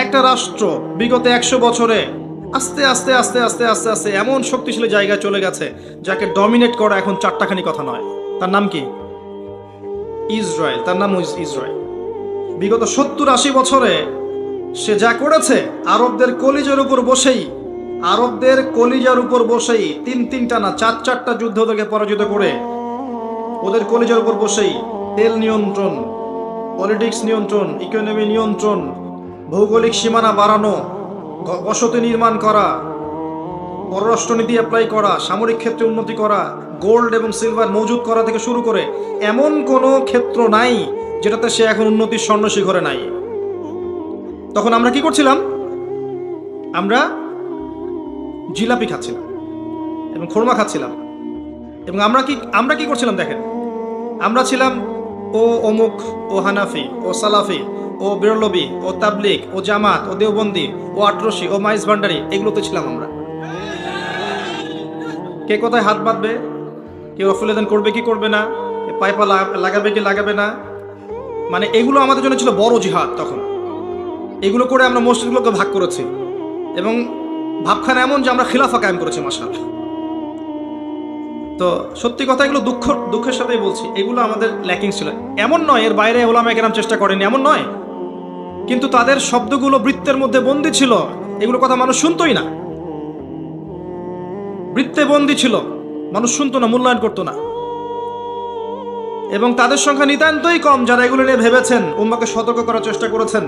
একটা রাষ্ট্র বিগত 100 বছরে আস্তে আস্তে আস্তে আস্তে আস্তে আস্তে এমন শক্তিশালী জায়গায় চলে গেছে যাকে ডমিনেট করা এখন চারটাখানি কথা নয়। তার নাম কি? ইসরায়েল। তার নাম ইসরায়েল। বিগত 70-80 বছরে সে যা করেছে, আরবদের কলিজার উপর বসেই তিনটা না চারটা যুদ্ধ ওদেরকে পরাজিত করে ওদের কলিজার উপর বসেই তেল নিয়ন্ত্রণ, পলিটিক্স নিয়ন্ত্রণ, ইকোনমি নিয়ন্ত্রণ, ভৌগোলিক সীমানা বাড়ানো, বসতি নির্মাণ করা, পররাষ্ট্রনীতি অ্যাপ্লাই করা, সামরিক ক্ষেত্রে উন্নতি করা, গোল্ড এবং সিলভার মজুত করা থেকে শুরু করে এমন কোনো ক্ষেত্র নাই যেটাতে সে এখন উন্নতির স্বর্ণ শিখরে নাই। তখন আমরা কি করছিলাম? আমরা জিলাপি খাচ্ছিলাম এবং খোরমা খাচ্ছিলাম। এবং আমরা কি করছিলাম দেখেন, আমরা ছিলাম ও অমুক, ও হানাফি, ও সালাফি, ও বেরলবি, ও তাবলিগ, ও জামাত, ও দেওবন্দি, ও আটরসি, ও মাইজ ভান্ডারি, এগুলোতে ছিলাম আমরা। কে কোথায় হাত বাঁধবে, কে রফুলেদান করবে কি করবে না, পাইপা লাগাবে কি লাগাবে না, মানে এগুলো আমাদের জন্য ছিল বড় জিহাদ। তখন এগুলো করে আমরা মসজিদগুলোকে ভাগ করেছি এবং ভাবখানা এমন যে আমরা খিলাফা কায়েম করেছি মাশাআল্লাহ। তো সত্যি কথা, এগুলো দুঃখের সাথেই বলছি, এগুলো আমাদের ল্যাকিং ছিল। এমন নয় এর বাইরে ওলামায়ে কেরাম চেষ্টা করেনি, এমন নয়, কিন্তু তাদের শব্দগুলো বৃত্তের মধ্যে বন্দী ছিল, এগুলো কথা মানুষ শুনতোই না। বৃত্তে বন্দী ছিল, মানুষ শুনতো না, মূল্যায়ন করতো না। এবং তাদের সংখ্যা নিতান্তই কম যারা এগুলো নিয়ে ভেবেছেন, উম্মাকে সতর্ক করার চেষ্টা করেছেন।